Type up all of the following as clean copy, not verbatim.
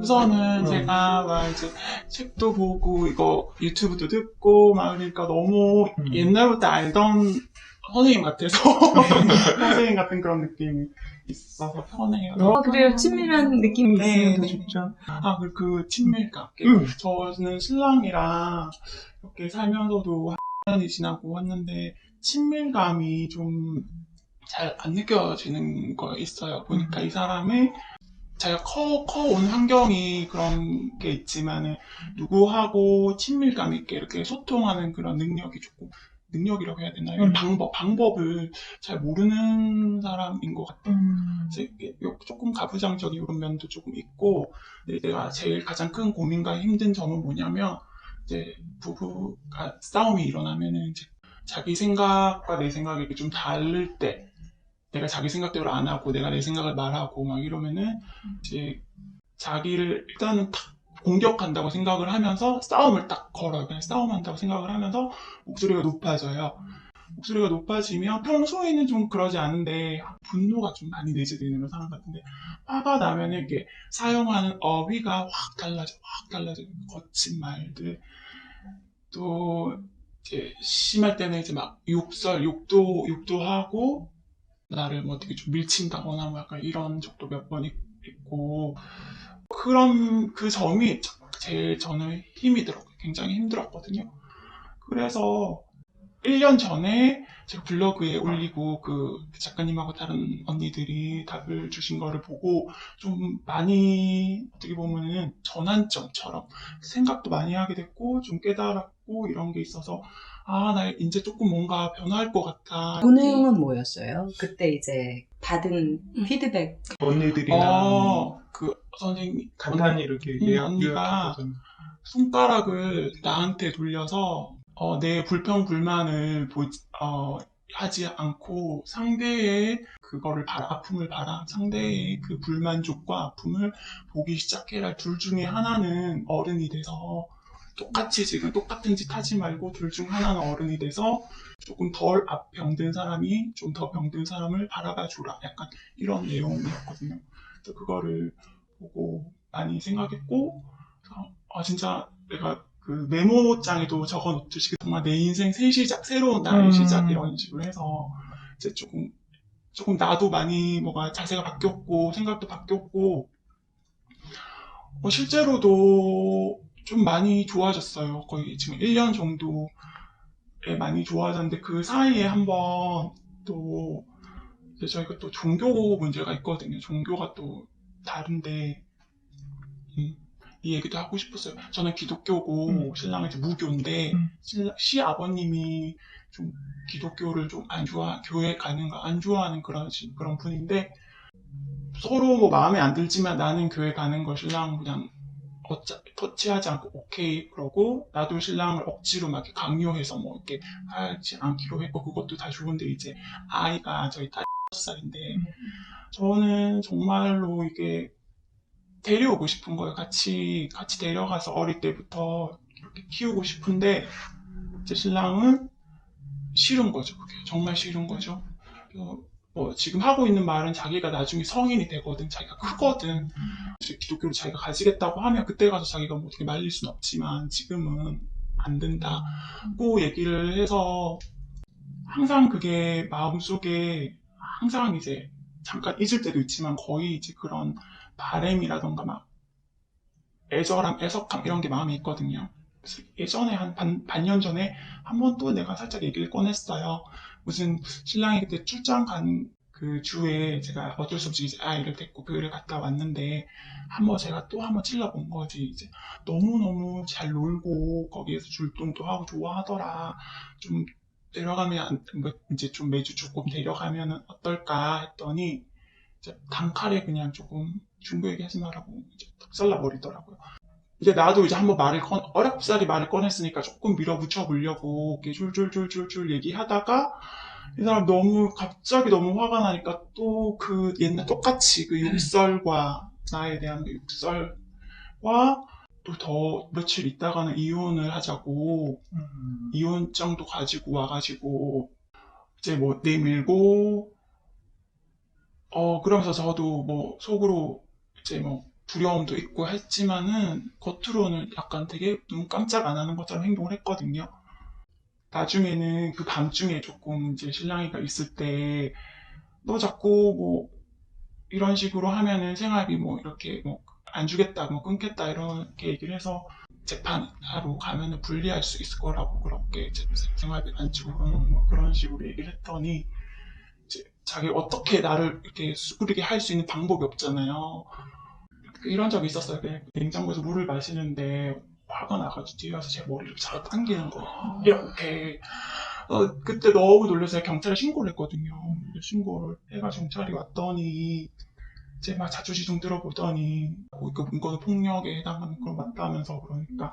우선은 제가 막 이제 책도 보고 이거 유튜브도 듣고 막 그러니까 너무 옛날부터 알던 선생님 같아서 선생님 같은 그런 느낌이 있어서 편해요. 그래요. 친밀한 느낌이 있으면 더 네. 좋죠. 그리고 그 친밀감. 저는 신랑이랑 이렇게 살면서도 한 년이 지나고 왔는데 친밀감이 좀 잘 안 느껴지는 거 있어요. 보니까 이 사람의 제가 커온 환경이 그런 게 있지만 누구하고 친밀감 있게 이렇게 소통하는 그런 능력이 조금 능력이라고 해야 되나요? 방법을 잘 모르는 사람인 것 같아요. 조금 가부장적인 이런 면도 조금 있고, 내가 제일 가장 큰 고민과 힘든 점은 뭐냐면, 이제 부부가 싸움이 일어나면은 이제 자기 생각과 내 생각이 좀 다를 때, 내가 자기 생각대로 안 하고 내가 내 생각을 말하고 막 이러면은 이제 자기를 일단은 탁 공격한다고 생각을 하면서 싸움을 딱 걸어요. 그냥 싸움한다고 생각을 하면서 목소리가 높아져요. 목소리가 높아지면 평소에는 좀 그러지 않은데 분노가 좀 많이 내재되는 사람 같은데 화가 나면 이렇게 사용하는 어휘가 확 달라져. 거친 말들. 또 이제 심할 때는 이제 막 욕도 하고 나를 뭐 되게 좀 밀친다거나 뭐 약간 이런 적도 몇 번 있고 그런 그 점이 제일 저는 굉장히 힘들었거든요. 그래서 1년 전에 제가 블로그에 올리고 그 작가님하고 다른 언니들이 답을 주신 거를 보고 좀 많이 어떻게 보면은 전환점처럼 생각도 많이 하게 됐고 좀 깨달았고 이런 게 있어서 나 이제 조금 뭔가 변화할 것 같아. 그 내용은 뭐였어요? 그때 이제 받은 피드백. 언니들이랑 그 선생님 간단히 이렇게 언니가 손가락을 나한테 돌려서 내 불평불만을 하지 않고 상대의 그거를 아픔을 봐라. 상대의 그 불만족과 아픔을 보기 시작해라. 둘 중에 하나는 어른이 돼서 똑같이 지금 똑같은 짓 하지 말고 둘 중 하나는 어른이 돼서 조금 덜 병든 사람이 좀 더 병든 사람을 바라봐 주라. 약간 이런 내용이었거든요. 그래서 그거를 보고 많이 생각했고 진짜 내가 그 메모장에도 적어놓듯이 정말 내 인생 새 시작, 새로운 나의 시작 이런 식으로 해서 이제 조금 나도 많이 뭐가 자세가 바뀌었고 생각도 바뀌었고 실제로도 좀 많이 좋아졌어요. 거의 지금 1년 정도에 많이 좋아졌는데 그 사이에 한번 또 이제 저희가 또 종교 문제가 있거든요. 종교가 또 다른데 이 얘기도 하고 싶었어요. 저는 기독교고 신랑은 이제 무교인데 시아버님이 좀 기독교를 좀 교회 가는 거 안 좋아하는 그런 분인데 서로 뭐 마음에 안 들지만 나는 교회 가는 거 신랑 그냥 터치하지 않고 오케이 그러고 나도 신랑을 억지로 막 이렇게 강요해서 뭐 이렇게 하지 않기로 했고 그것도 다 좋은데 이제 아이가 저희 딸 6살인데 저는 정말로 이게 데려오고 싶은 거예요. 같이 데려가서 어릴 때부터 이렇게 키우고 싶은데 제 신랑은 싫은 거죠. 그게 정말 싫은 거죠. 지금 하고 있는 말은 자기가 나중에 성인이 되거든, 자기가 크거든. 기독교를 자기가 가지겠다고 하면 그때 가서 자기가 뭐 어떻게 말릴 수는 없지만 지금은 안 된다고 얘기를 해서 항상 그게 마음속에 항상 이제 잠깐 잊을 때도 있지만 거의 이제 그런 바램이라던가 막 애절함, 애석함 이런 게 마음에 있거든요. 그래서 예전에 한 반년 전에 한 번 또 내가 살짝 얘기를 꺼냈어요. 무슨 신랑이 그때 출장 간 그 주에 제가 어쩔 수 없이 이제 아이를 데리고 교회를 갔다 왔는데 제가 또 한번 찔러본 거지. 이제 너무너무 잘 놀고 거기에서 줄돈도 하고 좋아하더라. 좀 데려가면 이제 좀 매주 조금 데려가면 어떨까 했더니 이제 단칼에 그냥 조금 중고 얘기하지 말라고 이제 딱 잘라버리더라고요. 이제 나도 이제 한번 어렵사리 말을 꺼냈으니까 조금 밀어붙여 보려고 이렇게 줄줄줄줄줄 얘기하다가 이 사람 갑자기 너무 화가 나니까 또 그 옛날 똑같이 그 욕설과 나에 대한 그 욕설과 또 더 며칠 있다가는 이혼을 하자고 이혼장도 가지고 와가지고 이제 뭐 내밀고 그러면서 저도 뭐 속으로 이제 뭐 두려움도 있고 했지만은 겉으로는 약간 되게 눈 깜짝 안 하는 것처럼 행동을 했거든요. 나중에는 그 밤중에 조금 이제 신랑이가 있을 때 너 자꾸 뭐 이런 식으로 하면은 생활비 뭐 이렇게 뭐 안 주겠다, 뭐 끊겠다 이렇게 얘기를 해서 재판하러 가면은 불리할 수 있을 거라고 그렇게 생활비 안 주고 뭐 그런 식으로 얘기를 했더니 이제 자기 어떻게 나를 이렇게 수그리게 할 수 있는 방법이 없잖아요. 이런 적이 있었어요. 그냥 냉장고에서 물을 마시는데 화가 나가지고 뒤에 와서 제 머리를 잡아 당기는 거 이렇게 그때 너무 놀라서 경찰에 신고를 했거든요. 신고를 해가지고 경찰이 왔더니 이제 막 자초지종 들어보더니 그 이거는 폭력에 해당하는 그런 맞다면서 그러니까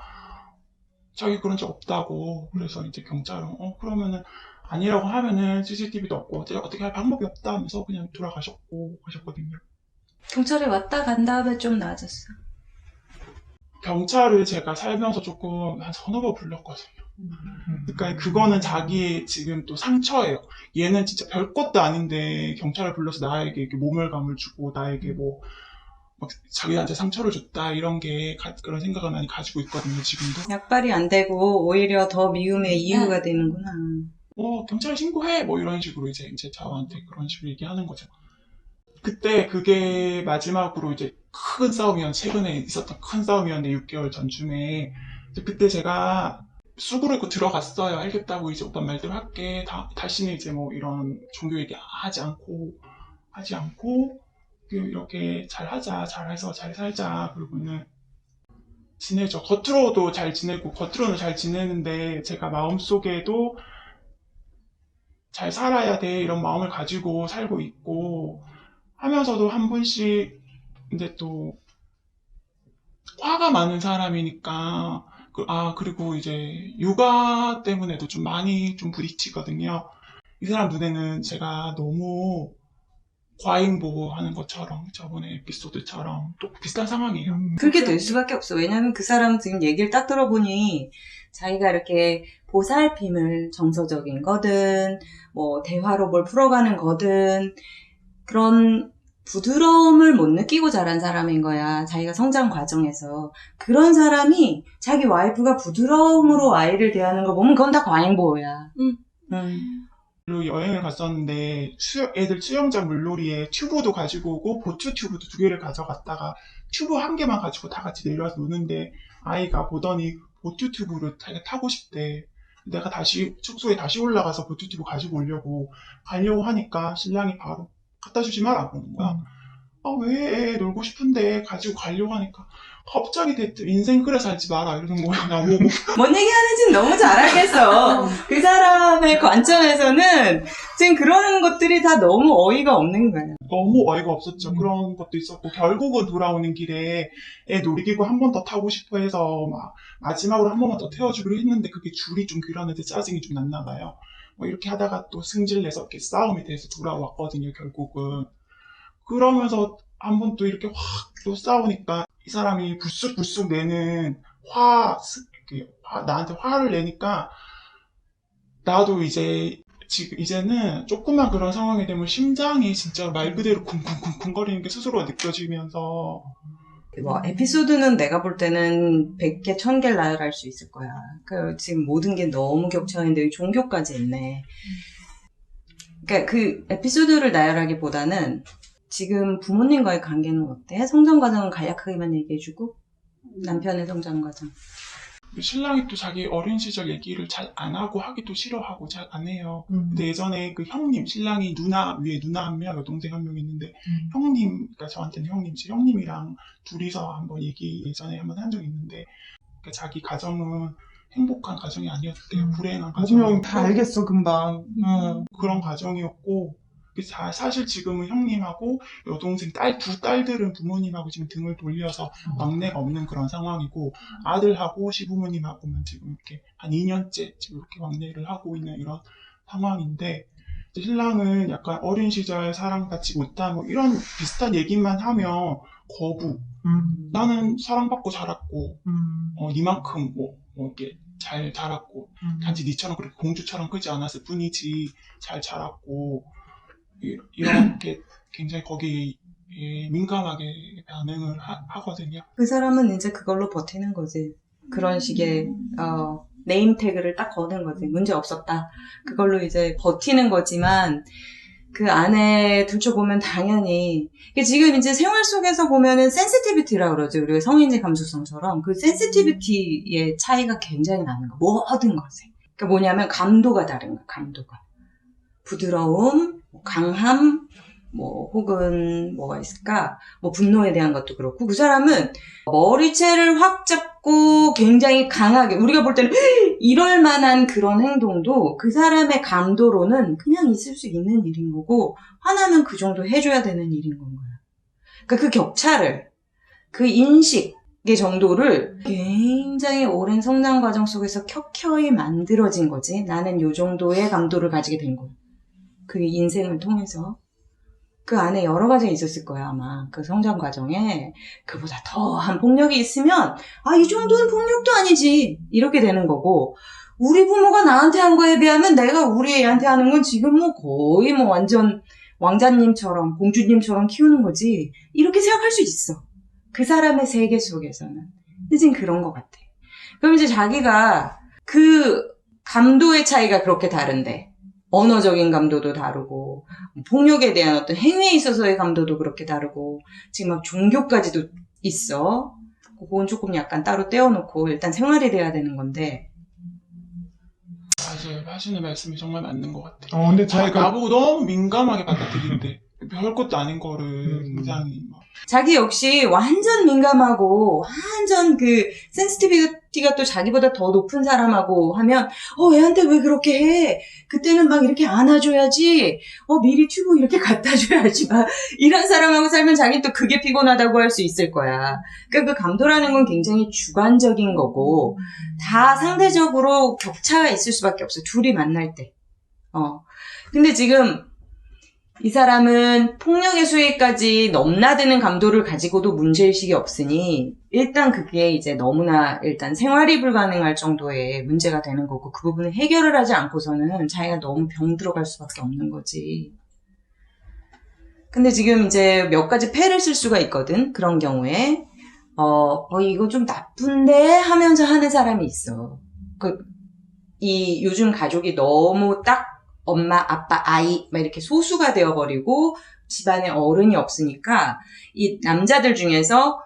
자기 그런 적 없다고. 그래서 이제 경찰은 그러면은 아니라고 하면은 CCTV도 없고 어떻게 할 방법이 없다면서 그냥 돌아가셨고 하셨거든요. 경찰에 왔다 간 다음에 좀 나아졌어. 경찰을 제가 살면서 조금 한 서너 번 불렀거든요. 그러니까 그거는 자기의 지금 또 상처예요. 얘는 진짜 별것도 아닌데 경찰을 불러서 나에게 이렇게 모멸감을 주고 나에게 뭐 막 자기한테 상처를 줬다 이런 게 그런 생각을 많이 가지고 있거든요. 지금도. 약발이 안 되고 오히려 더 미움의 이유가 되는구나. 경찰에 신고해 뭐 이런 식으로 이제 저한테 그런 식으로 얘기하는 거죠. 그때 그게 마지막으로 이제 큰 싸움이었는데 최근에 있었던 큰 싸움이었는데 6개월 전쯤에 그때 제가 수구를 입고 들어갔어요. 알겠다고 이제 오빠 말대로 할게. 다시는 이제 뭐 이런 종교 얘기 하지 않고 이렇게 잘 하자, 잘해서 잘 살자. 그러고는 지내죠. 겉으로도 잘 지내고 겉으로는 잘 지내는데 제가 마음속에도 잘 살아야 돼 이런 마음을 가지고 살고 있고 하면서도 한 번씩 근데 또 화가 많은 사람이니까 그리고 이제 육아 때문에도 좀 많이 좀 부딪히거든요. 이 사람 눈에는 제가 너무 과잉 보호하는 것처럼 저번에 에피소드처럼 또 비슷한 상황이에요. 그렇게 될 수밖에 없어. 왜냐면 그 사람은 지금 얘기를 딱 들어보니 자기가 이렇게 보살핌을 정서적인 거든 뭐 대화로 뭘 풀어가는 거든 그런 부드러움을 못 느끼고 자란 사람인 거야. 자기가 성장 과정에서. 그런 사람이 자기 와이프가 부드러움으로 아이를 대하는 거 보면 그건 다 과잉보호야. 그리고 여행을 갔었는데 애들 수영장 물놀이에 튜브도 가지고 오고 보트 튜브도 2개를 가져갔다가 튜브 1개만 가지고 다 같이 내려와서 노는데 아이가 보더니 보트 튜브를 타고 싶대. 내가 다시 숙소에 다시 올라가서 보트 튜브 가지고 오려고 가려고 하니까 신랑이 바로 갖다 주지 마라 그러는 거야. 왜 놀고 싶은데 가지고 가려고 하니까 갑자기 대뜸 인생 그래 살지 마라 이러는 거야. 나보고. 뭔 얘기하는지는 너무 잘 알겠어. 그 사람의 관점에서는 지금 그런 것들이 다 너무 어이가 없는 거예요. 너무 어이가 없었죠. 그런 것도 있었고 결국은 돌아오는 길에 애 놀이기구 한 번 더 타고 싶어 해서 막 마지막으로 한 번만 더 태워주기로 했는데 그게 줄이 좀 길었는데 짜증이 좀 났나 봐요. 뭐 이렇게 하다가 또 승질내서 이렇게 싸움이 돼서 돌아왔거든요. 결국은. 그러면서 한 번 또 이렇게 확 또 싸우니까 이 사람이 불쑥불쑥 내는 나한테 화를 내니까 나도 이제는 조금만 그런 상황이 되면 심장이 진짜 말 그대로 쿵쿵쿵쿵거리는 게 스스로 느껴지면서 뭐 에피소드는 내가 볼 때는 100개, 1000개를 나열할 수 있을 거야. 지금 모든 게 너무 겹쳐있는데 종교까지 있네. 그러니까 그 에피소드를 나열하기보다는 지금 부모님과의 관계는 어때? 성장 과정은 간략하게만 얘기해주고 남편의 성장 과정. 신랑이 또 자기 어린 시절 얘기를 잘 안 하고 하기도 싫어하고 잘 안 해요. 근데 예전에 그 형님, 신랑이 위에 누나 1명, 여동생 1명 있는데 그러니까 저한테는 형님이랑 둘이서 한번 예전에 한번 한 적이 있는데 그러니까 자기 가정은 행복한 가정이 아니었대요. 불행한 가정. 다 알겠어 금방. 그런 가정이었고 사실 지금은 형님하고 여동생 두 딸들은 부모님하고 지금 등을 돌려서 막내가 없는 그런 상황이고 아들하고 시부모님하고는 지금 이렇게 한 2년째 지금 이렇게 막내를 하고 있는 이런 상황인데 신랑은 약간 어린 시절 사랑받지 못한 뭐 이런 비슷한 얘기만 하면 거부. 나는 사랑받고 자랐고 니만큼 뭐 이렇게 잘 자랐고 단지 니처럼 그렇게 공주처럼 크지 않았을 뿐이지 잘 자랐고 이렇게 굉장히 거기 민감하게 반응을 하거든요. 그 사람은 이제 그걸로 버티는 거지. 그런 식의 네임 태그를 딱 거는 거지. 문제 없었다. 그걸로 이제 버티는 거지만 그 안에 들춰보면 당연히 이게 지금 이제 생활 속에서 보면은 센시티비티라고 그러죠. 우리가 성인지 감수성처럼 그 센시티비티의 차이가 굉장히 나는 거. 모든 것에. 그러니까 뭐냐면 감도가 다른 거야. 감도가. 부드러움, 강함, 뭐 혹은 뭐가 있을까? 뭐 분노에 대한 것도 그렇고 그 사람은 머리채를 확 잡고 굉장히 강하게 우리가 볼 때는 이럴 만한 그런 행동도 그 사람의 감도로는 그냥 있을 수 있는 일인 거고 화나면 그 정도 해줘야 되는 일인 건 거야. 그러니까 그 격차를 그 인식의 정도를 굉장히 오랜 성장 과정 속에서 켜켜이 만들어진 거지. 나는 요 정도의 감도를 가지게 된 거야. 그 인생을 통해서. 그 안에 여러 가지가 있었을 거야, 아마. 그 성장 과정에. 그보다 더한 폭력이 있으면, 이 정도는 폭력도 아니지. 이렇게 되는 거고, 우리 부모가 나한테 한 거에 비하면 내가 우리 애한테 하는 건 지금 뭐 거의 뭐 완전 왕자님처럼, 공주님처럼 키우는 거지. 이렇게 생각할 수 있어. 그 사람의 세계 속에서는. 근데 지금 그런 것 같아. 그럼 이제 자기가 그 감도의 차이가 그렇게 다른데, 언어적인 감도도 다르고 폭력에 대한 어떤 행위에 있어서의 감도도 그렇게 다르고 지금 막 종교까지도 있어. 그건 조금 약간 따로 떼어놓고 일단 생활이 돼야 되는 건데. 맞아요. 하시는 말씀이 정말 맞는 것 같아요. 근데 자기가 나보고 너무 민감하게 받아들이는데 별것도 아닌 거를 굉장히 막 자기 역시 완전 민감하고 완전 그 센시티비티가 또 자기보다 더 높은 사람하고 하면 애한테 왜 그렇게 해? 그때는 막 이렇게 안아줘야지. 미리 튜브 이렇게 갖다 줘야지. 막 이런 사람하고 살면 자기 또 그게 피곤하다고 할 수 있을 거야. 그러니까 그 감도라는 건 굉장히 주관적인 거고 다 상대적으로 격차가 있을 수밖에 없어. 둘이 만날 때. 근데 지금 이 사람은 폭력의 수위까지 넘나드는 감도를 가지고도 문제의식이 없으니 일단 그게 이제 너무나 일단 생활이 불가능할 정도의 문제가 되는 거고 그 부분을 해결을 하지 않고서는 자기가 너무 병 들어갈 수밖에 없는 거지. 근데 지금 이제 몇 가지 패를 쓸 수가 있거든. 그런 경우에 이거 좀 나쁜데 하면서 하는 사람이 있어. 이 요즘 가족이 너무 딱 엄마, 아빠, 아이 막 이렇게 소수가 되어버리고 집안에 어른이 없으니까 이 남자들 중에서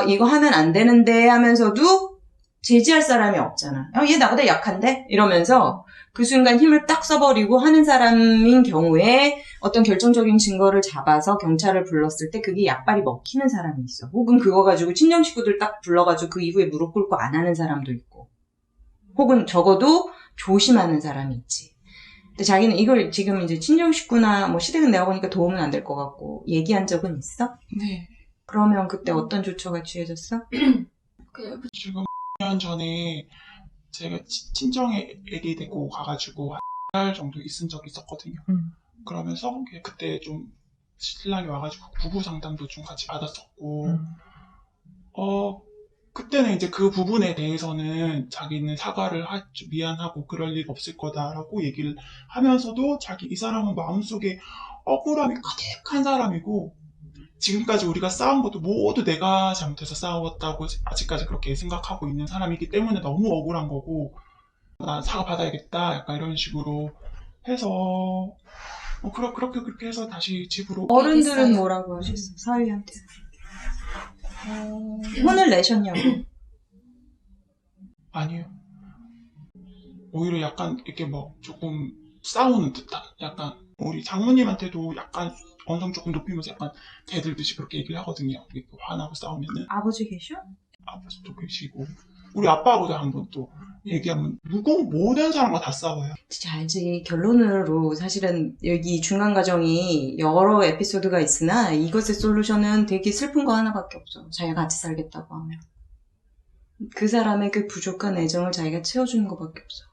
이거 하면 안 되는데 하면서도 제지할 사람이 없잖아. 얘 나보다 약한데? 이러면서 그 순간 힘을 딱 써버리고 하는 사람인 경우에 어떤 결정적인 증거를 잡아서 경찰을 불렀을 때 그게 약발이 먹히는 사람이 있어. 혹은 그거 가지고 친정 식구들 딱 불러가지고 그 이후에 무릎 꿇고 안 하는 사람도 있고 혹은 적어도 조심하는 사람이 있지. 근데 자기는 이걸 지금 이제 친정 식구나 뭐 시댁은 내가 보니까 도움은 안 될 것 같고 얘기한 적은 있어? 네. 그러면 그때 어떤 조처가 취해졌어? 지금 2년 전에 제가 친정에 애기 데리고 가가지고 한 달 정도 있은 적이 있었거든요. 그러면서 그때 좀 신랑이 와가지고 부부 상담도 좀 같이 받았었고 그때는 이제 그 부분에 대해서는 자기는 사과를 하죠. 미안하고 그럴 일 없을 거다라고 얘기를 하면서도 이 사람은 마음속에 억울함이 가득한 사람이고 지금까지 우리가 싸운 것도 모두 내가 잘못해서 싸웠다고 아직까지 그렇게 생각하고 있는 사람이기 때문에 너무 억울한 거고 난 사과 받아야겠다 약간 이런 식으로 해서 그렇게 해서 다시 집으로 어른들은 뭐라고 하셨어? 사위한테 혼을 내셨냐고? 아니요. 오히려 약간 이렇게 뭐 조금 싸우는 듯한 약간 우리 장모님한테도 약간 언성 조금 높이면서 약간 대들듯이 그렇게 얘기를 하거든요. 이렇게 화나고 싸우면은 아버지 계셔? 아버지도 계시고 우리 아빠하고도 한번 또 얘기하면 모든 사람과 다 싸워요. 진짜 알지. 결론으로 사실은 여기 중간 과정이 여러 에피소드가 있으나 이것의 솔루션은 되게 슬픈 거 하나밖에 없어. 자기가 같이 살겠다고 하면. 그 사람의 그 부족한 애정을 자기가 채워주는 것밖에 없어.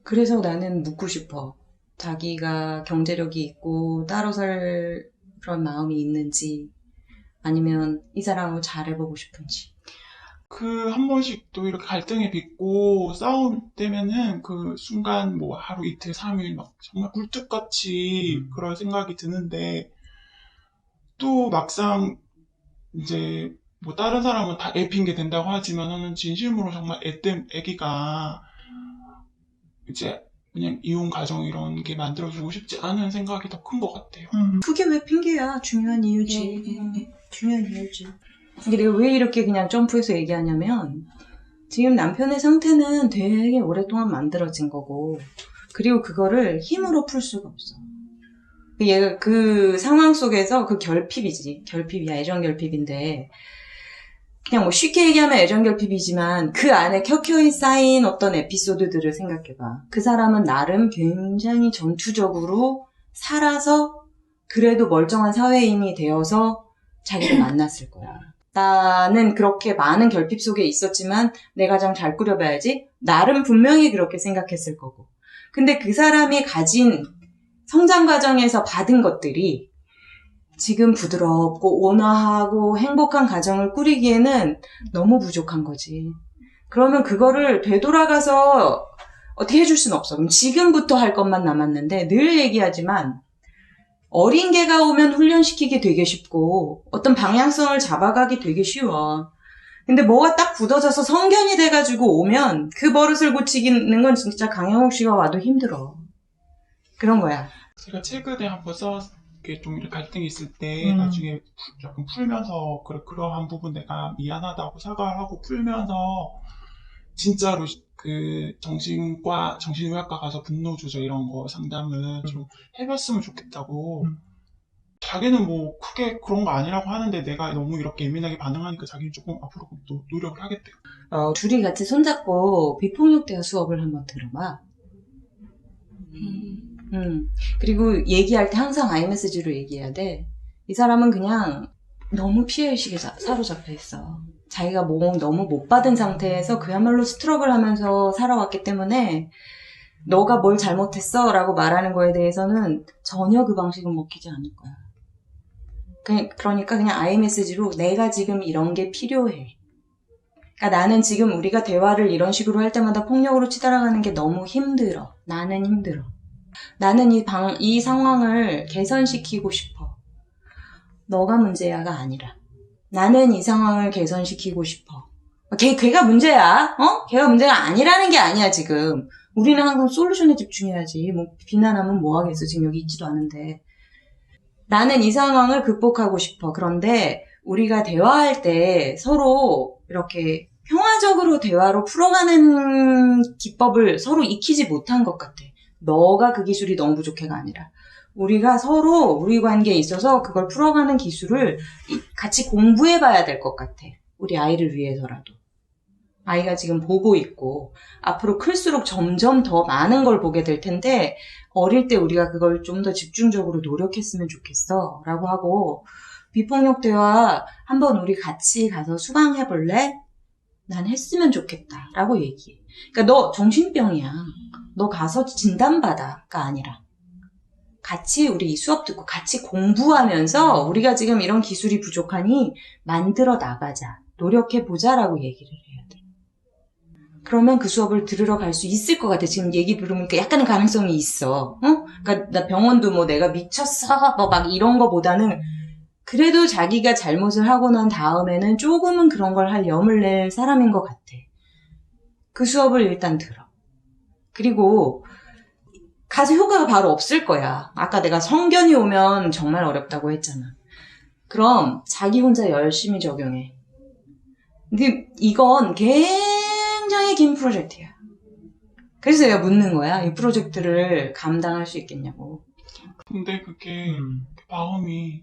그래서 나는 묻고 싶어. 자기가 경제력이 있고 따로 살 그런 마음이 있는지 아니면 이 사람하고 잘해보고 싶은지. 한 번씩 또 이렇게 갈등에 빚고 싸울 때면은 그 순간 뭐 하루 이틀 3일 막 정말 굴뚝같이 그럴 생각이 드는데 또 막상 이제 뭐 다른 사람은 다 애 핑계 된다고 하지만 나는 진심으로 정말 애기가 이제 그냥 이혼 가정 이런 게 만들어주고 싶지 않은 생각이 더 큰 것 같아요. 그게 왜 핑계야? 중요한 이유지. 중요한 이유지. 근데 내가 왜 이렇게 그냥 점프해서 얘기하냐면 지금 남편의 상태는 되게 오랫동안 만들어진 거고 그리고 그거를 힘으로 풀 수가 없어. 얘가 그 상황 속에서 그 결핍이지. 결핍이야. 애정 결핍인데 그냥 뭐 쉽게 얘기하면 애정 결핍이지만 그 안에 켜켜이 쌓인 어떤 에피소드들을 생각해봐. 그 사람은 나름 굉장히 전투적으로 살아서 그래도 멀쩡한 사회인이 되어서 자기를 만났을 거야. 나는 그렇게 많은 결핍 속에 있었지만 내 가정 잘 꾸려봐야지. 나름 분명히 그렇게 생각했을 거고. 근데 그 사람이 가진 성장 과정에서 받은 것들이 지금 부드럽고 온화하고 행복한 가정을 꾸리기에는 너무 부족한 거지. 그러면 그거를 되돌아가서 어떻게 해줄 수는 없어. 그럼 지금부터 할 것만 남았는데 늘 얘기하지만 어린 개가 오면 훈련시키기 되게 쉽고 어떤 방향성을 잡아가기 되게 쉬워. 근데 뭐가 딱 굳어져서 성견이 돼가지고 오면 그 버릇을 고치기는 건 진짜 강영욱 씨가 와도 힘들어. 그런 거야. 제가 최근에 한번 이렇게 좀 이렇게 갈등이 있을 때 나중에 약간 풀면서 그러한 부분 내가 미안하다고 사과를 하고 풀면서 진짜로 그 정신의학과 가서 분노 조절 이런 거 상담을 좀 해봤으면 좋겠다고. 자기는 뭐 크게 그런 거 아니라고 하는데 내가 너무 이렇게 예민하게 반응하니까 자기는 조금 앞으로 또 노력을 하겠대요. 둘이 같이 손잡고 비폭력 대화 수업을 한번 들어봐. 그리고 얘기할 때 항상 아이메시지로 얘기해야 돼. 이 사람은 그냥 너무 피해의식에 사로잡혀 있어. 자기가 뭐 너무 못 받은 상태에서 그야말로 스트럭을 하면서 살아왔기 때문에 너가 뭘 잘못했어 라고 말하는 거에 대해서는 전혀 그 방식은 먹히지 않을 거야. 그러니까 그냥 아이메시지로 내가 지금 이런 게 필요해. 그러니까 나는 지금 우리가 대화를 이런 식으로 할 때마다 폭력으로 치달아가는 게 너무 힘들어. 나는 힘들어. 나는 이 상황을 개선시키고 싶어. 너가 문제야가 아니라 나는 이 상황을 개선시키고 싶어. 걔가 문제야. 걔가 문제가 아니라는 게 아니야 지금. 우리는 항상 솔루션에 집중해야지. 뭐 비난하면 뭐 하겠어. 지금 여기 있지도 않은데. 나는 이 상황을 극복하고 싶어. 그런데 우리가 대화할 때 서로 이렇게 평화적으로 대화로 풀어가는 기법을 서로 익히지 못한 것 같아. 너가 그 기술이 너무 부족해가 아니라 우리가 서로 우리 관계에 있어서 그걸 풀어가는 기술을 같이 공부해봐야 될 것 같아. 우리 아이를 위해서라도. 아이가 지금 보고 있고 앞으로 클수록 점점 더 많은 걸 보게 될 텐데 어릴 때 우리가 그걸 좀 더 집중적으로 노력했으면 좋겠어 라고 하고 비폭력 대화 한번 우리 같이 가서 수강해볼래? 난 했으면 좋겠다 라고 얘기해. 그러니까 너 정신병이야. 너 가서 진단받아가 아니라 같이 우리 이 수업 듣고 같이 공부하면서 우리가 지금 이런 기술이 부족하니 만들어 나가자. 노력해보자라고 얘기를 해야 돼. 그러면 그 수업을 들으러 갈 수 있을 것 같아. 지금 얘기 들으니까 약간의 가능성이 있어. 그러니까 나 병원도 뭐 내가 미쳤어 뭐 막 이런 거보다는 그래도 자기가 잘못을 하고 난 다음에는 조금은 그런 걸 할 염을 낼 사람인 것 같아. 그 수업을 일단 들어. 그리고 가서 효과가 바로 없을 거야. 아까 내가 성견이 오면 정말 어렵다고 했잖아. 그럼 자기 혼자 열심히 적용해. 근데 이건 굉장히 긴 프로젝트야. 그래서 내가 묻는 거야. 이 프로젝트를 감당할 수 있겠냐고. 근데 그게 마음이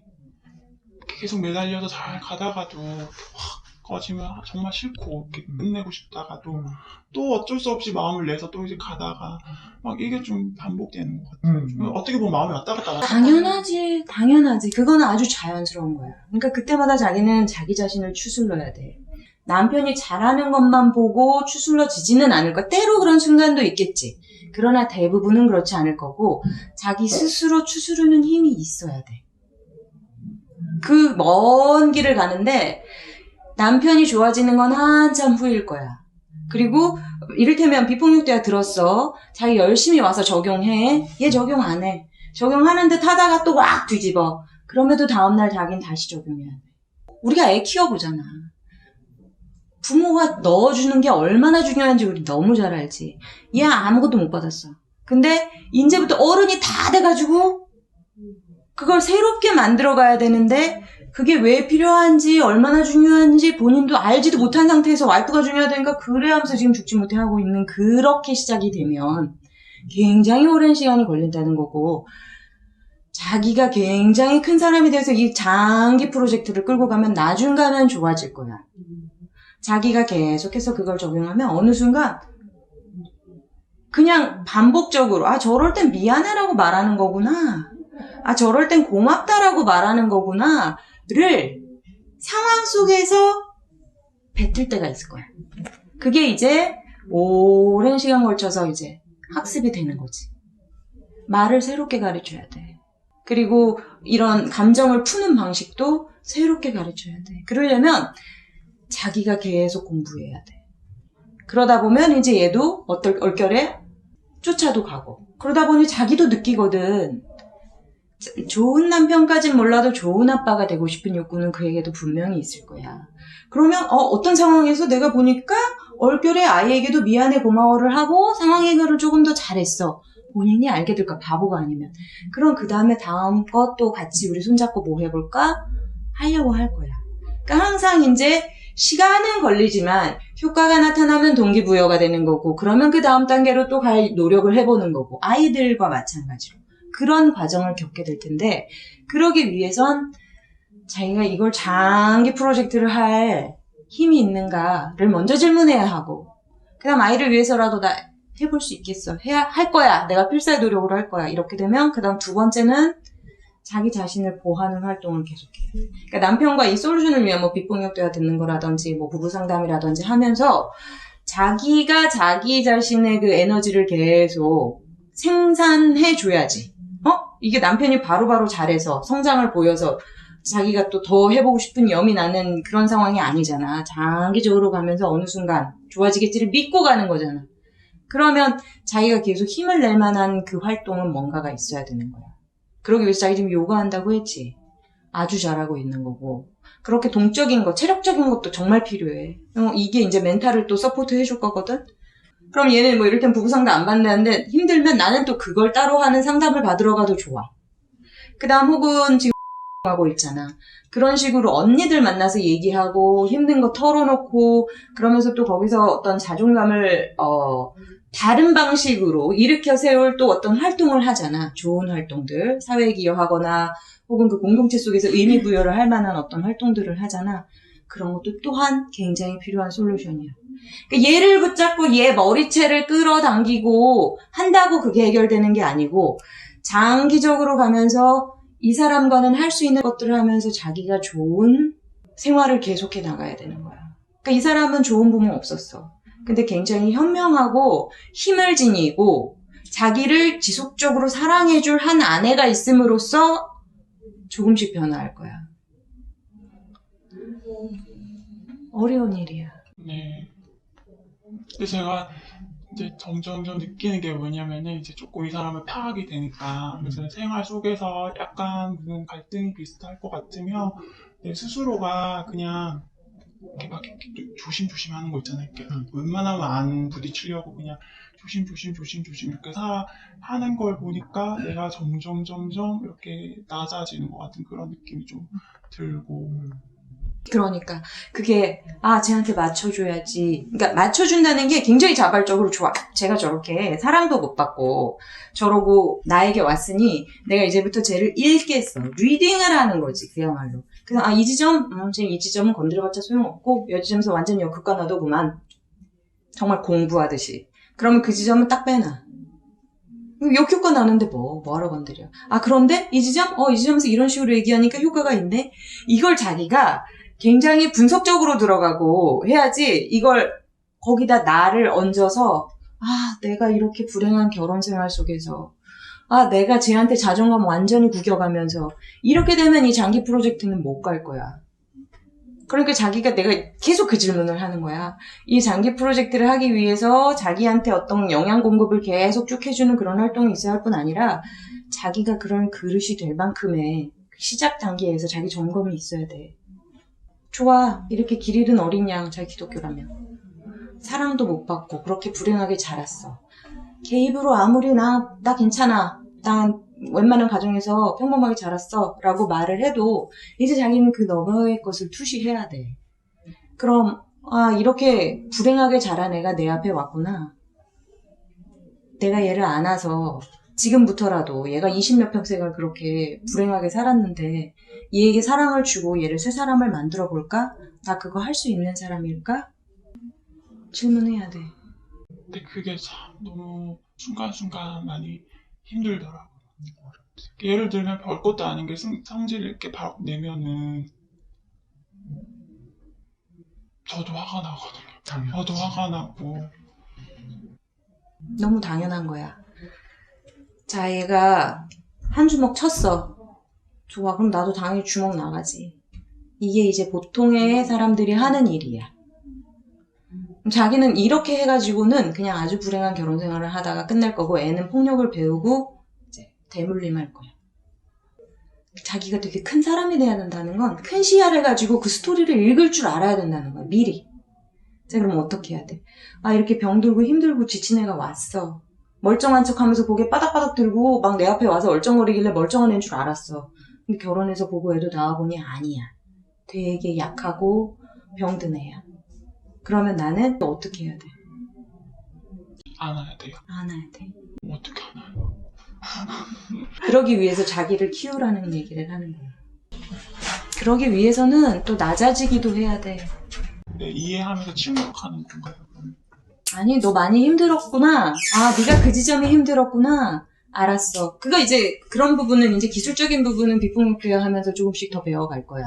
계속 매달려서 잘 가다가도 확 꺼지면 정말 싫고 이렇게 끝내고 싶다가도 또 어쩔 수 없이 마음을 내서 또 이제 가다가 막 이게 좀 반복되는 것 같아요. 어떻게 보면 마음이 왔다 갔다 당연하지. 그거는 아주 자연스러운 거야. 그러니까 그때마다 자기는 자기 자신을 추슬러야 돼. 남편이 잘하는 것만 보고 추슬러지지는 않을 거야. 때로 그런 순간도 있겠지. 그러나 대부분은 그렇지 않을 거고 자기 스스로 추스르는 힘이 있어야 돼. 그 먼 길을 가는데 남편이 좋아지는 건 한참 후일 거야. 그리고 이를테면 비폭력 대화 들었어. 자기 열심히 와서 적용해. 얘 적용 안 해. 적용하는 듯 하다가 또 막 뒤집어. 그럼에도 다음날 자기는 다시 적용해야 돼. 우리가 애 키워보잖아. 부모가 넣어주는 게 얼마나 중요한지 우리 너무 잘 알지. 얘 아무것도 못 받았어. 근데 이제부터 어른이 다 돼가지고 그걸 새롭게 만들어가야 되는데 그게 왜 필요한지 얼마나 중요한지 본인도 알지도 못한 상태에서 와이프가 중요하다니까 그래 하면서 지금 죽지 못해 하고 있는 그렇게 시작이 되면 굉장히 오랜 시간이 걸린다는 거고 자기가 굉장히 큰 사람이 돼서 이 장기 프로젝트를 끌고 가면 나중 가면 좋아질 거야. 자기가 계속해서 그걸 적용하면 어느 순간 그냥 반복적으로 아 저럴 땐 미안해라고 말하는 거구나. 아 저럴 땐 고맙다라고 말하는 거구나. 를 상황 속에서 뱉을 때가 있을 거야. 그게 이제 오랜 시간 걸쳐서 이제 학습이 되는 거지. 말을 새롭게 가르쳐야 돼. 그리고 이런 감정을 푸는 방식도 새롭게 가르쳐야 돼. 그러려면 자기가 계속 공부해야 돼. 그러다 보면 이제 얘도 얼결에 쫓아도 가고 그러다 보니 자기도 느끼거든. 좋은 남편까진 몰라도 좋은 아빠가 되고 싶은 욕구는 그에게도 분명히 있을 거야. 그러면 어떤 상황에서 내가 보니까 얼결에 아이에게도 미안해 고마워를 하고 상황 해결을 조금 더 잘했어. 본인이 알게 될까 바보가 아니면. 그럼 그 다음에 다음 것도 같이 우리 손잡고 뭐 해볼까? 하려고 할 거야. 그러니까 항상 이제 시간은 걸리지만 효과가 나타나면 동기부여가 되는 거고 그러면 그 다음 단계로 또 갈 노력을 해보는 거고 아이들과 마찬가지로. 그런 과정을 겪게 될 텐데 그러기 위해선 자기가 이걸 장기 프로젝트를 할 힘이 있는가를 먼저 질문해야 하고 그 다음 아이를 위해서라도 나 해볼 수 있겠어. 할 거야. 내가 필사의 노력으로 할 거야. 이렇게 되면 그 다음 두 번째는 자기 자신을 보호하는 활동을 계속해요. 그러니까 남편과 이 솔루션을 위한 뭐 빅폭력 대화 듣는 거라든지 뭐 부부 상담이라든지 하면서 자기가 자기 자신의 그 에너지를 계속 생산해 줘야지. 이게 남편이 바로바로 잘해서 성장을 보여서 자기가 또 더 해보고 싶은 염이 나는 그런 상황이 아니잖아. 장기적으로 가면서 어느 순간 좋아지겠지를 믿고 가는 거잖아. 그러면 자기가 계속 힘을 낼 만한 그 활동은 뭔가가 있어야 되는 거야. 그러기 위해서 자기 지금 요가 한다고 했지. 아주 잘하고 있는 거고. 그렇게 동적인 거, 체력적인 것도 정말 필요해. 이게 이제 멘탈을 또 서포트 해줄 거거든? 그럼 얘는 뭐 이럴 땐 부부 상담 안 받는다는데 힘들면 나는 또 그걸 따로 하는 상담을 받으러 가도 좋아. 그 다음 혹은 지금 하고 있잖아. 그런 식으로 언니들 만나서 얘기하고 힘든 거 털어놓고 그러면서 또 거기서 어떤 자존감을 다른 방식으로 일으켜 세울 또 어떤 활동을 하잖아. 좋은 활동들. 사회에 기여하거나 혹은 그 공동체 속에서 의미 부여를 할 만한 어떤 활동들을 하잖아. 그런 것도 또한 굉장히 필요한 솔루션이야. 그러니까 얘를 붙잡고 얘 머리채를 끌어당기고 한다고 그게 해결되는 게 아니고 장기적으로 가면서 이 사람과는 할 수 있는 것들을 하면서 자기가 좋은 생활을 계속해 나가야 되는 거야. 그러니까 이 사람은 좋은 부모 없었어. 근데 굉장히 현명하고 힘을 지니고 자기를 지속적으로 사랑해줄 한 아내가 있음으로써 조금씩 변화할 거야. 어려운 일이야. 네. 근데 제가 이제 점점점 느끼는 게 뭐냐면은 이제 조금 이 사람을 파악이 되니까 그래서 생활 속에서 약간 무슨 갈등이 비슷할 것 같으면 내 스스로가 그냥 이렇게 막 이렇게 조심조심 하는 거 있잖아요. 이렇게 웬만하면 안 부딪히려고 그냥 조심조심 이렇게 하는 걸 보니까 내가 점점 이렇게 낮아지는 것 같은 그런 느낌이 좀 들고. 그러니까 그게 쟤한테 맞춰줘야지. 그러니까 맞춰준다는 게 굉장히 자발적으로 좋아. 제가 저렇게 사랑도 못 받고 저러고 나에게 왔으니 내가 이제부터 쟤를 읽겠어. 리딩을 하는 거지 그야말로. 그래서 이 지점 지금 이 지점은 건드려봤자 소용없고 이 지점에서 완전 역효과 나더구만. 정말 공부하듯이. 그러면 그 지점은 딱 빼놔. 역효과 나는데 뭐하러 건드려. 그런데 이 지점? 이 지점에서 이런 식으로 얘기하니까 효과가 있네. 이걸 자기가 굉장히 분석적으로 들어가고 해야지 이걸 거기다 나를 얹어서 내가 이렇게 불행한 결혼 생활 속에서 내가 쟤한테 자존감 완전히 구겨가면서 이렇게 되면 이 장기 프로젝트는 못 갈 거야. 그러니까 내가 계속 그 질문을 하는 거야. 이 장기 프로젝트를 하기 위해서 자기한테 어떤 영양 공급을 계속 쭉 해주는 그런 활동이 있어야 할 뿐 아니라 자기가 그런 그릇이 될 만큼의 시작 단계에서 자기 점검이 있어야 돼. 좋아. 이렇게 길 잃은 어린 양, 자기 기독교라면. 사랑도 못 받고 그렇게 불행하게 자랐어. 걔 입으로 아무리 나 괜찮아. 난 웬만한 가정에서 평범하게 자랐어. 라고 말을 해도 이제 자기는 그 너머의 것을 투시해야 돼. 그럼 이렇게 불행하게 자란 애가 내 앞에 왔구나. 내가 얘를 안아서 지금부터라도 얘가 20몇 평생을 그렇게 불행하게 살았는데 얘에게 사랑을 주고 얘를 새 사람을 만들어 볼까? 나 그거 할 수 있는 사람일까? 질문해야 돼. 근데 그게 참 너무 순간순간 많이 힘들더라고요. 예를 들면 별것도 아닌 게 성질 이렇게 바로 내면은 저도 화가 나거든요. 저도 화가 나고. 너무 당연한 거야. 자, 얘가 한 주먹 쳤어. 좋아, 그럼 나도 당연히 주먹 나가지. 이게 이제 보통의 사람들이 하는 일이야. 자기는 이렇게 해가지고는 그냥 아주 불행한 결혼 생활을 하다가 끝날 거고 애는 폭력을 배우고 이제 대물림할 거야. 자기가 되게 큰 사람이 돼야 된다는 건 큰 시야를 가지고 그 스토리를 읽을 줄 알아야 된다는 거야. 미리. 자, 그럼 어떻게 해야 돼? 이렇게 병들고 힘들고 지친 애가 왔어. 멀쩡한 척하면서 고개 바닥바닥 들고 막 내 앞에 와서 얼쩡거리길래 멀쩡한 애인 줄 알았어. 근데 결혼해서 보고 애도 나와보니 아니야. 되게 약하고 병든 애야. 그러면 나는 어떻게 해야 돼? 안아야 돼요. 안아야 돼. 어떻게 안아요? 그러기 위해서 자기를 키우라는 얘기를 하는 거야. 그러기 위해서는 또 낮아지기도 해야 돼. 네, 이해하면서 침묵하는 건가요? 아니, 너 많이 힘들었구나. 네가 그 지점이 힘들었구나. 알았어. 그거 이제 그런 부분은 이제 기술적인 부분은 비폭력 대화하면서 조금씩 더 배워갈 거야.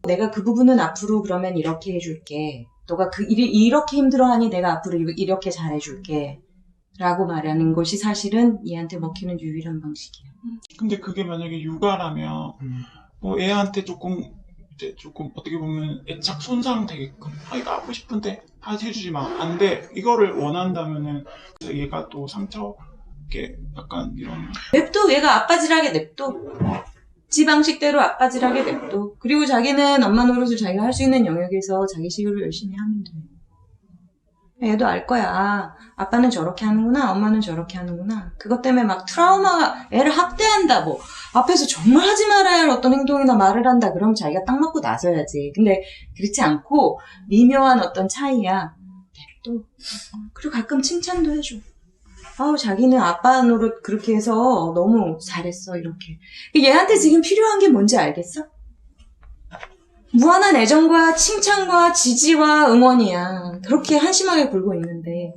내가 그 부분은 앞으로 그러면 이렇게 해줄게. 너가 이렇게 힘들어하니 내가 앞으로 이렇게 잘해줄게. 라고 말하는 것이 사실은 얘한테 먹히는 유일한 방식이야. 근데 그게 만약에 육아라면 뭐 애한테 조금 어떻게 보면 애착 손상 되게끔 이거 하고 싶은데 해주지 마. 안 돼. 이거를 원한다면은 얘가 또 상처 이렇게 약간 이런 냅둬. 얘가 아빠질하게 냅둬. 지 방식대로 아빠질하게 냅둬. 그리고 자기는 엄마 노릇을 자기가 할 수 있는 영역에서 자기 식으로 열심히 하면 돼. 애도 알 거야. 아빠는 저렇게 하는구나. 엄마는 저렇게 하는구나. 그것 때문에 막 트라우마가 애를 학대한다. 뭐 앞에서 정말 하지 말아야 할 어떤 행동이나 말을 한다. 그럼 자기가 딱 맞고 나서야지. 근데 그렇지 않고 미묘한 어떤 차이야. 냅둬. 그리고 가끔 칭찬도 해줘. 자기는 아빠 노릇 그렇게 해서 너무 잘했어. 이렇게. 얘한테 지금 필요한 게 뭔지 알겠어? 무한한 애정과 칭찬과 지지와 응원이야. 그렇게 한심하게 굴고 있는데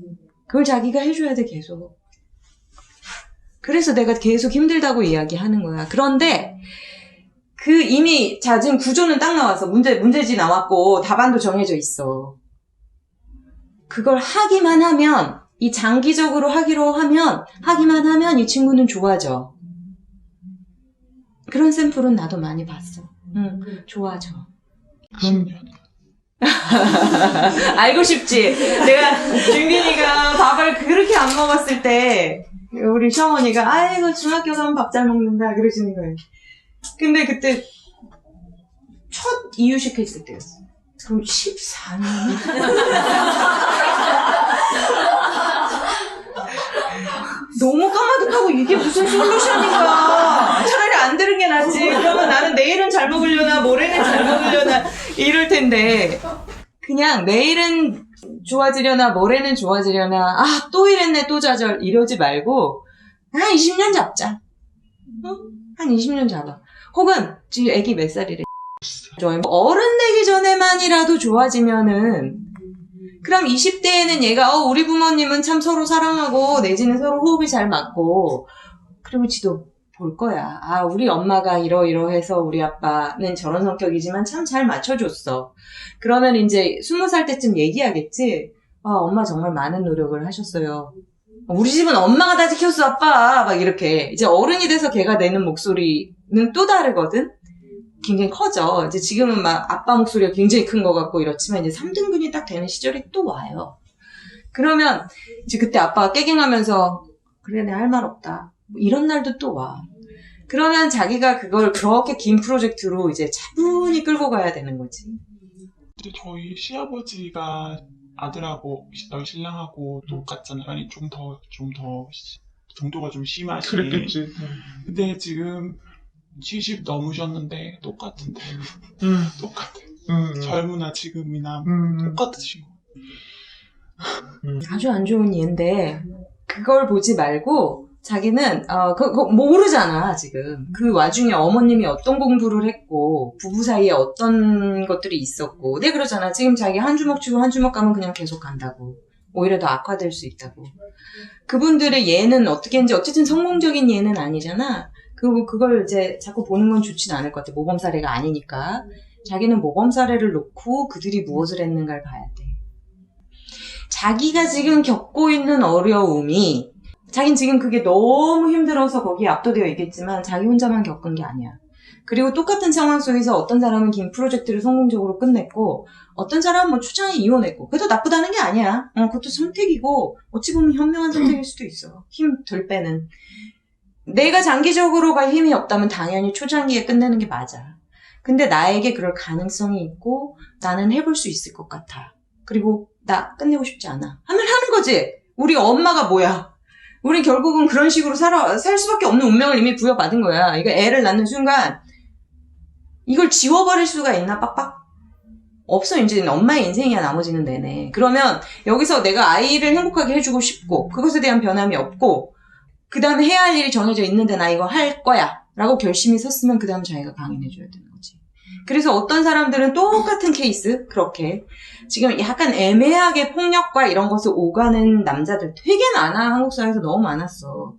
그걸 자기가 해줘야 돼. 계속. 그래서 내가 계속 힘들다고 이야기하는 거야. 그런데 이미 지금 구조는 딱 나와서 문제지 나왔고 답안도 정해져 있어. 그걸 하기만 하면 이 장기적으로 하기만 하면 이 친구는 좋아져. 그런 샘플은 나도 많이 봤어. 좋아져. 그럼 알고 싶지? 내가 준균이가 밥을 그렇게 안 먹었을 때 우리 시어머니가 아이고 중학교 가면 밥 잘 먹는다 그러시는 거예요. 근데 그때 첫 이유식 했을 때였어. 그럼 14년? 너무 까마득하고 이게 무슨 솔루션인가. 차라리 안 들은 게 낫지. 그러면 나는 내일은 잘 먹으려나 모레는 잘 먹으려나 이럴 텐데 그냥 내일은 좋아지려나 모레는 좋아지려나 또 이랬네 또 좌절 이러지 말고 한 20년 잡자. 한 20년 잡아. 혹은 지금 애기 몇 살이래? 어른 되기 전에만이라도 좋아지면은 그럼 20대에는 얘가 우리 부모님은 참 서로 사랑하고 내지는 서로 호흡이 잘 맞고 그리고 지도 볼 거야. 우리 엄마가 이러이러해서 우리 아빠는 저런 성격이지만 참 잘 맞춰줬어. 그러면 이제 20살 때쯤 얘기하겠지. 엄마 정말 많은 노력을 하셨어요. 우리 집은 엄마가 다 지켰어 아빠. 막 이렇게 이제 어른이 돼서 걔가 내는 목소리는 또 다르거든. 굉장히 커져. 이제 지금은 막 아빠 목소리가 굉장히 큰 것 같고 이렇지만 이제 3등분이 딱 되는 시절이 또 와요. 그러면 이제 그때 아빠가 깨갱하면서 그래 내가 할 말 없다. 뭐 이런 날도 또 와. 그러면 자기가 그걸 그렇게 긴 프로젝트로 이제 차분히 끌고 가야 되는 거지. 근데 저희 시아버지가 아들하고 너희 신랑하고 똑같잖아요. 아니 좀 더 정도가 좀 심하시네. 그랬겠지. 근데 지금 70 넘으셨는데 똑같은데 똑같아. 젊으나 지금이나 똑같으신 거. 아주 안 좋은 예인데 그걸 보지 말고 자기는 그거 모르잖아 지금. 그 와중에 어머님이 어떤 공부를 했고 부부 사이에 어떤 것들이 있었고. 내가 그러잖아. 지금 자기 한 주먹 치고 한 주먹 가면 그냥 계속 간다고. 오히려 더 악화될 수 있다고. 그분들의 예는 어떻게 했는지 어쨌든 성공적인 예는 아니잖아. 그걸 이제 자꾸 보는 건 좋진 않을 것 같아. 모범 사례가 아니니까. 자기는 모범 사례를 놓고 그들이 무엇을 했는가를 봐야 돼. 자기가 지금 겪고 있는 어려움이 자긴 지금 그게 너무 힘들어서 거기에 압도되어 있겠지만 자기 혼자만 겪은 게 아니야. 그리고 똑같은 상황 속에서 어떤 사람은 긴 프로젝트를 성공적으로 끝냈고 어떤 사람은 뭐 초창에 이혼했고 그래도 나쁘다는 게 아니야. 그것도 선택이고 어찌 보면 현명한 선택일 수도 있어. 힘 덜 빼는. 내가 장기적으로 갈 힘이 없다면 당연히 초장기에 끝내는 게 맞아. 근데 나에게 그럴 가능성이 있고 나는 해볼 수 있을 것 같아. 그리고 나 끝내고 싶지 않아. 하면 하는 거지. 우리 엄마가 뭐야. 우리 결국은 그런 식으로 살 수밖에 없는 운명을 이미 부여받은 거야. 이거 애를 낳는 순간 이걸 지워버릴 수가 있나 빡빡? 없어. 이제 엄마의 인생이야 나머지는 내내. 그러면 여기서 내가 아이를 행복하게 해주고 싶고 그것에 대한 변함이 없고 그 다음에 해야 할 일이 정해져 있는데 나 이거 할 거야 라고 결심이 섰으면 그 다음 자기가 강인해줘야 되는 거지. 그래서 어떤 사람들은 똑같은 케이스 그렇게 지금 약간 애매하게 폭력과 이런 것을 오가는 남자들 되게 많아. 한국 사회에서 너무 많았어.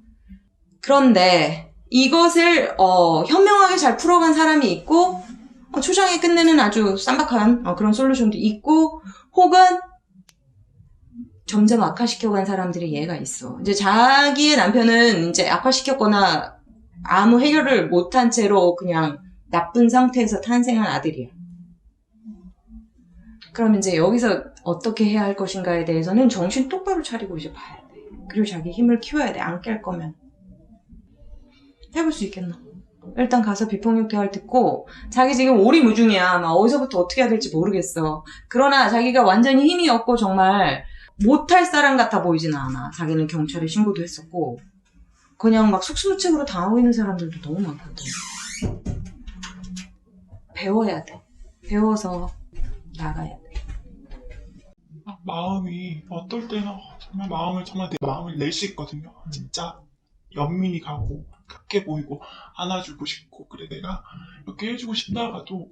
그런데 이것을 현명하게 잘 풀어간 사람이 있고 초장에 끝내는 아주 쌈박한 그런 솔루션도 있고 혹은 점점 악화시켜간 사람들의 예가 있어. 이제 자기의 남편은 이제 악화시켰거나 아무 해결을 못한 채로 그냥 나쁜 상태에서 탄생한 아들이야. 그럼 이제 여기서 어떻게 해야 할 것인가에 대해서는 정신 똑바로 차리고 이제 봐야 돼. 그리고 자기 힘을 키워야 돼. 안 깰 거면. 해볼 수 있겠나? 일단 가서 비폭력 대화를 듣고 자기 지금 오리무중이야. 막 어디서부터 어떻게 해야 될지 모르겠어. 그러나 자기가 완전히 힘이 없고 정말 못할 사람 같아 보이지는 않아. 자기는 경찰에 신고도 했었고 그냥 막 속수무책으로 당하고 있는 사람들도 너무 많거든. 배워야 돼. 배워서 나가야 돼. 마음이 어떨 때는 정말 내 마음을 낼 수 있거든요. 진짜 연민이 가고 급해 보이고 안아주고 싶고 그래 내가 이렇게 해주고 싶다가도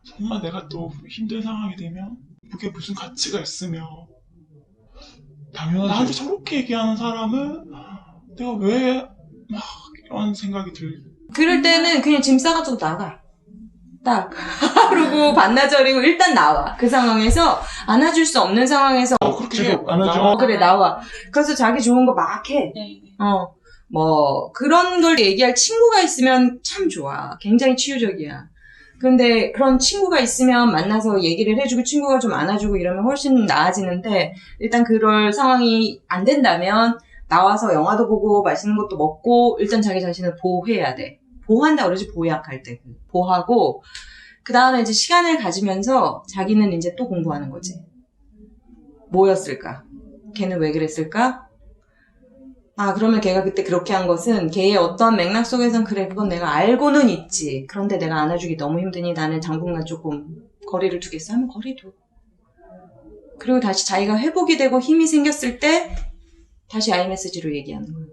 정말 내가 또 힘든 상황이 되면 그게 무슨 가치가 있으며 나한테 당연하지. 저렇게 얘기하는 사람은 내가 왜 막 이런 생각이 그럴 때는 그냥 짐 싸가지고 나가. 딱. 그러고 반나절이고 일단 나와. 그 상황에서 안아줄 수 없는 상황에서 그렇게 해요. 안아줘. 그래 나와. 그래서 자기 좋은 거 막 해. 뭐 그런 걸 얘기할 친구가 있으면 참 좋아. 굉장히 치유적이야. 근데 그런 친구가 있으면 만나서 얘기를 해주고 친구가 좀 안아주고 이러면 훨씬 나아지는데 일단 그럴 상황이 안 된다면 나와서 영화도 보고 맛있는 것도 먹고 일단 자기 자신을 보호해야 돼. 보호한다 그러지 보약할 때. 보호하고 그 다음에 이제 시간을 가지면서 자기는 이제 또 공부하는 거지. 뭐였을까? 걔는 왜 그랬을까? 그러면 걔가 그때 그렇게 한 것은 걔의 어떤 맥락 속에선 그래 그건 내가 알고는 있지. 그런데 내가 안아주기 너무 힘드니 나는 당분간 조금 거리를 두겠어 하면 거리 둬. 그리고 다시 자기가 회복이 되고 힘이 생겼을 때 다시 아이메시지로 얘기하는 거야.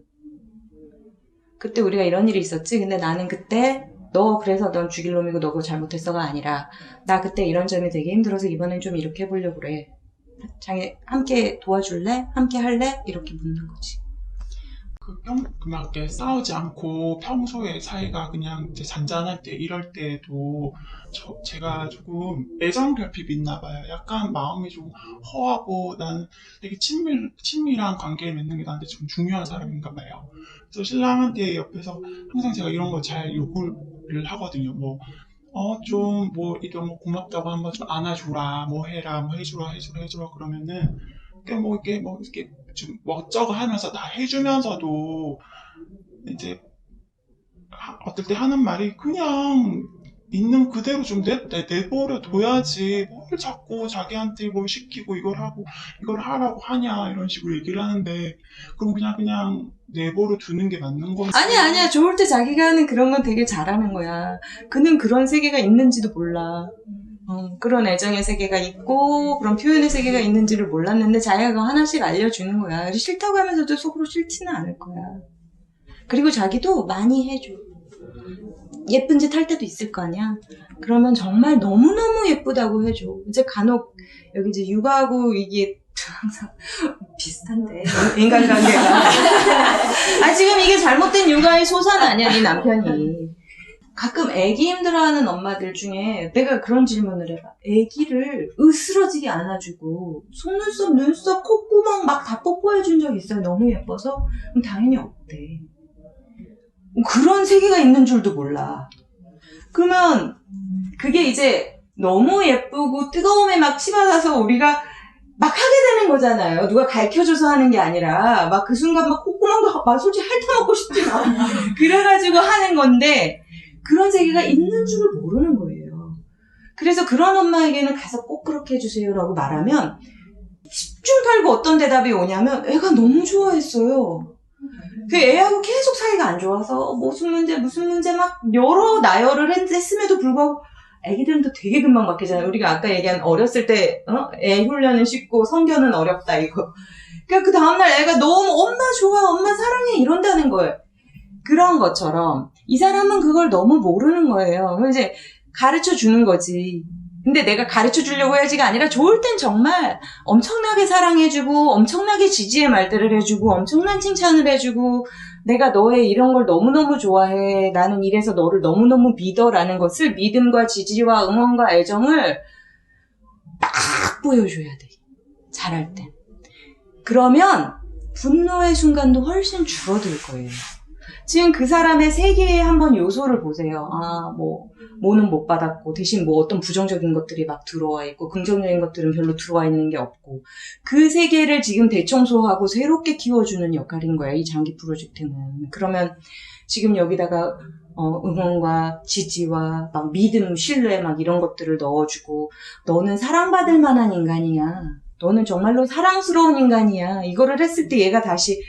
그때 우리가 이런 일이 있었지. 근데 나는 그때 너 그래서 넌 죽일 놈이고 너 그거 잘못했어가 아니라 나 그때 이런 점이 되게 힘들어서 이번엔 좀 이렇게 해보려고 그래. 자기 함께 도와줄래? 함께 할래? 이렇게 묻는 거지. 그냥 이렇게 싸우지 않고 평소에 사이가 그냥 이제 잔잔할 때 이럴 때도 제가 조금 애정 결핍이 있나 봐요. 약간 마음이 좀 허하고 난 되게 친밀한 관계를 맺는 게 나한테 좀 중요한 사람인가 봐요. 그래서 신랑한테 옆에서 항상 제가 이런 거 잘 요구를 하거든요. 좀 이런 거 고맙다고 한번 좀 안아주라, 뭐 해라, 뭐 해주라 그러면은 이렇게 좀 멋쩍어 하면서 다 해주면서도 이제 어떨 때 하는 말이 그냥 있는 그대로 좀 내버려 둬야지 뭘 자꾸 자기한테 뭘 시키고 이걸 하고 이걸 하라고 하냐 이런 식으로 얘기를 하는데 그럼 그냥 내버려 두는 게 맞는 거지. 아니야. 좋을 때 자기가 하는 그런 건 되게 잘하는 거야. 그는 그런 세계가 있는지도 몰라. 그런 애정의 세계가 있고 그런 표현의 세계가 있는지를 몰랐는데 자기가 그거 하나씩 알려주는 거야. 싫다고 하면서도 속으로 싫지는 않을 거야. 그리고 자기도 많이 해줘. 예쁜 짓 할 때도 있을 거 아니야. 그러면 정말 너무너무 예쁘다고 해줘. 이제 간혹 여기 이제 육아하고 이게 항상 비슷한데 인간관계가 지금 이게 잘못된 육아의 소산 아니야 이 남편이. 가끔 애기 힘들어하는 엄마들 중에 내가 그런 질문을 해봐. 애기를 으스러지게 안아주고 속눈썹, 눈썹, 콧구멍 막 다 뽀뽀해준 적 있어요? 너무 예뻐서? 그럼 당연히 없대. 그런 세계가 있는 줄도 몰라. 그러면 그게 이제 너무 예쁘고 뜨거움에 막 치받아서 우리가 막 하게 되는 거잖아요. 누가 가르쳐줘서 하는 게 아니라 막 그 순간 막 콧구멍도 막 솔직히 핥아먹고 싶지 막 그래가지고 하는 건데 그런 세계가 있는 줄을 모르는 거예요. 그래서 그런 엄마에게는 가서 꼭 그렇게 해주세요라고 말하면 10중 8구 어떤 대답이 오냐면 애가 너무 좋아했어요. 그 애하고 계속 사이가 안 좋아서 무슨 문제 막 여러 나열을 했음에도 불구하고 애기들은 또 되게 금방 바뀌잖아요. 우리가 아까 얘기한 어렸을 때 애 훈련은 쉽고 성견은 어렵다 이거. 그러니까 그 다음날 애가 너무 엄마 좋아 엄마 사랑해 이런다는 거예요. 그런 것처럼 이 사람은 그걸 너무 모르는 거예요. 그래서 이제 가르쳐 주는 거지. 근데 내가 가르쳐 주려고 해야지가 아니라 좋을 땐 정말 엄청나게 사랑해주고 엄청나게 지지의 말들을 해주고 엄청난 칭찬을 해주고 내가 너의 이런 걸 너무너무 좋아해. 나는 이래서 너를 너무너무 믿어라는 것을 믿음과 지지와 응원과 애정을 딱 보여줘야 돼. 잘할 땐. 그러면 분노의 순간도 훨씬 줄어들 거예요. 지금 그 사람의 세계의 한번 요소를 보세요. 뭐는 못 받았고 대신 뭐 어떤 부정적인 것들이 막 들어와 있고 긍정적인 것들은 별로 들어와 있는 게 없고 그 세계를 지금 대청소하고 새롭게 키워주는 역할인 거예요. 이 장기 프로젝트는. 그러면 지금 여기다가 응원과 지지와 막 믿음, 신뢰 막 이런 것들을 넣어주고 너는 사랑받을 만한 인간이야. 너는 정말로 사랑스러운 인간이야. 이거를 했을 때 얘가 다시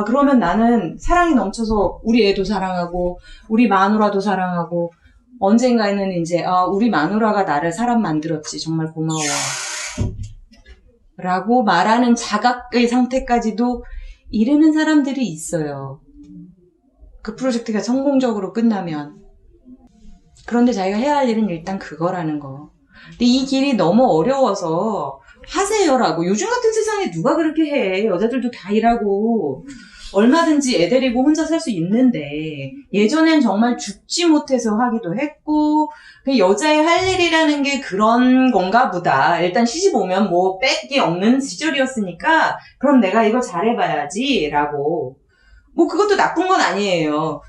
그러면 나는 사랑이 넘쳐서 우리 애도 사랑하고 우리 마누라도 사랑하고 언젠가에는 이제 우리 마누라가 나를 사람 만들었지. 정말 고마워. 라고 말하는 자각의 상태까지도 이르는 사람들이 있어요. 그 프로젝트가 성공적으로 끝나면. 그런데 자기가 해야 할 일은 일단 그거라는 거. 근데 이 길이 너무 어려워서 하세요라고. 요즘 같은 세상에 누가 그렇게 해. 여자들도 다 일하고 얼마든지 애 데리고 혼자 살 수 있는데 예전엔 정말 죽지 못해서 하기도 했고 그 여자의 할 일이라는 게 그런 건가 보다. 일단 시집 오면 뭐 뺏기 없는 시절이었으니까 그럼 내가 이거 잘해봐야지 라고. 뭐 그것도 나쁜 건 아니에요.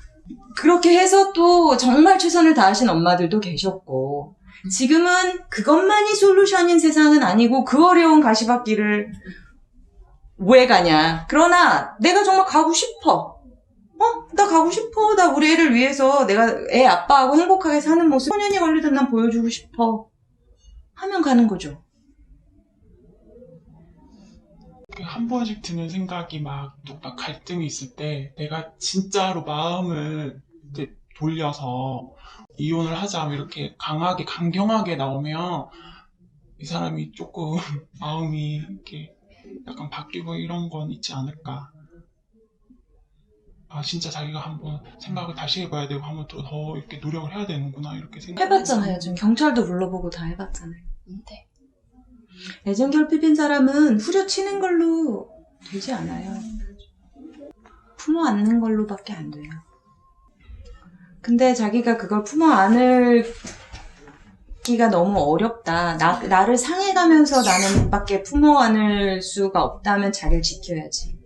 그렇게 해서 또 정말 최선을 다하신 엄마들도 계셨고 지금은 그것만이 솔루션인 세상은 아니고 그 어려운 가시밭길을 왜 가냐. 그러나 내가 정말 가고 싶어. 나 가고 싶어. 나 우리 애를 위해서 내가 애 아빠하고 행복하게 사는 모습 4년이 걸리든 난 보여주고 싶어. 하면 가는 거죠. 한 번씩 드는 생각이 막 갈등이 있을 때 내가 진짜로 마음을 이제 돌려서 이혼을 하자 이렇게 강하게 강경하게 나오면 이 사람이 조금 마음이 이렇게 약간 바뀌고 이런 건 있지 않을까. 진짜 자기가 한번 생각을 다시 해봐야 되고 한번 더 이렇게 노력을 해야 되는구나 이렇게 해봤잖아요. 지금 경찰도 불러보고 다 해봤잖아요. 네. 애정 결핍인 사람은 후려치는 걸로 되지 않아요. 품어 안는 걸로밖에 안 돼요. 근데 자기가 그걸 품어 안기가 너무 어렵다. 나를 상해가면서 나는 밖에 품어 안을 수가 없다면 자기를 지켜야지.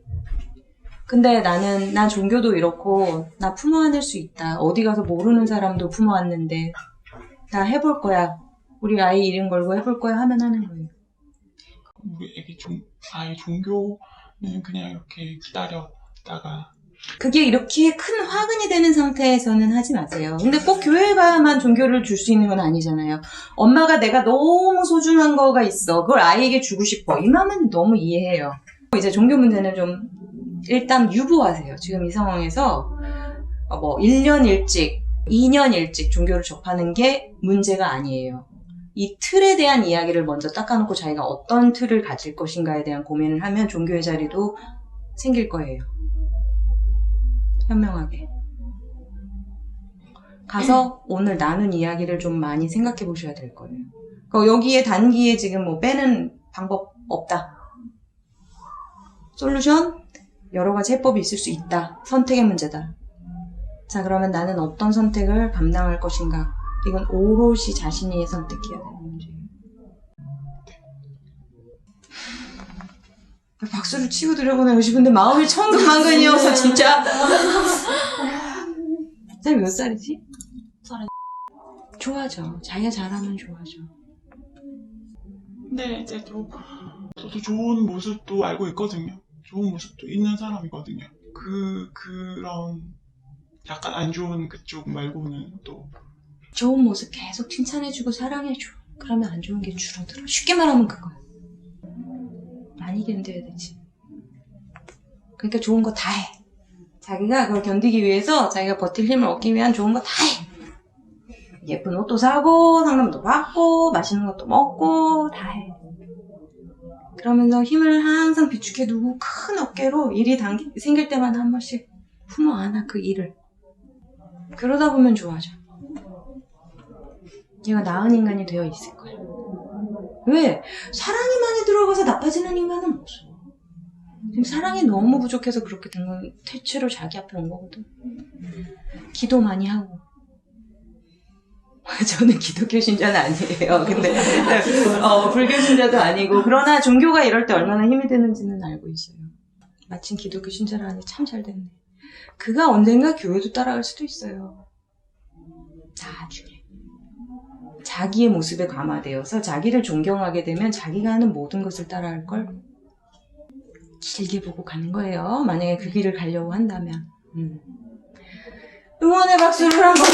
근데 난 종교도 이렇고 나 품어 안을 수 있다. 어디 가서 모르는 사람도 품어 안는데 나 해볼 거야. 우리 아이 이름 걸고 해볼 거야 하면 하는 거예요. 우리 아이 종교는 그냥 이렇게 기다렸다가 그게 이렇게 큰 화근이 되는 상태에서는 하지 마세요. 근데 꼭 교회가만 종교를 줄 수 있는 건 아니잖아요. 엄마가 내가 너무 소중한 거가 있어. 그걸 아이에게 주고 싶어. 이 마음은 너무 이해해요. 이제 종교 문제는 좀 일단 유보하세요. 지금 이 상황에서 뭐 1년 일찍, 2년 일찍 종교를 접하는 게 문제가 아니에요. 이 틀에 대한 이야기를 먼저 닦아놓고 자기가 어떤 틀을 가질 것인가에 대한 고민을 하면 종교의 자리도 생길 거예요. 현명하게. 가서 오늘 나눈 이야기를 좀 많이 생각해 보셔야 될 거예요. 여기에 단기에 지금 뭐 빼는 방법 없다. 솔루션? 여러 가지 해법이 있을 수 있다. 선택의 문제다. 자, 그러면 나는 어떤 선택을 감당할 것인가? 이건 오롯이 자신이 선택해야 되는 문제예요. 박수를 치고 들여보내고 싶은데 마음이 천근만근이어서 진짜. 쌤 몇 살이지? 좋아져. 자기가 잘하면 좋아져. 근데 이제 저도 좋은 모습도 알고 있거든요. 좋은 모습도 있는 사람이거든요. 그런 약간 안 좋은 그쪽 말고는 또 좋은 모습 계속 칭찬해주고 사랑해줘. 그러면 안 좋은 게 줄어들어. 쉽게 말하면 그거야. 많이 견뎌야 되지. 그러니까 좋은 거 다 해. 자기가 그걸 견디기 위해서 자기가 버틸 힘을 얻기 위한 좋은 거 다 해. 예쁜 옷도 사고 상담도 받고 맛있는 것도 먹고 다 해. 그러면서 힘을 항상 비축해두고 큰 어깨로 일이 생길 때마다 한 번씩 품어 안아 그 일을. 그러다 보면 좋아져. 얘가 나은 인간이 되어 있을 거야. 왜? 사랑이 많이 들어가서 나빠지는 인간은 없어. 지금 사랑이 너무 부족해서 그렇게 된 건 대체로 자기 앞에 온 거거든. 기도 많이 하고. 저는 기독교 신자는 아니에요. 근데 불교 신자도 아니고. 그러나 종교가 이럴 때 얼마나 힘이 되는지는 알고 있어요. 마침 기독교 신자라니 참 잘 됐네. 그가 언젠가 교회도 따라갈 수도 있어요. 나중에. 자기의 모습에 감화되어서 자기를 존경하게 되면 자기가 하는 모든 것을 따라할 걸 길게 보고 가는 거예요. 만약에 그 길을 가려고 한다면. 응원의 박수를 한번.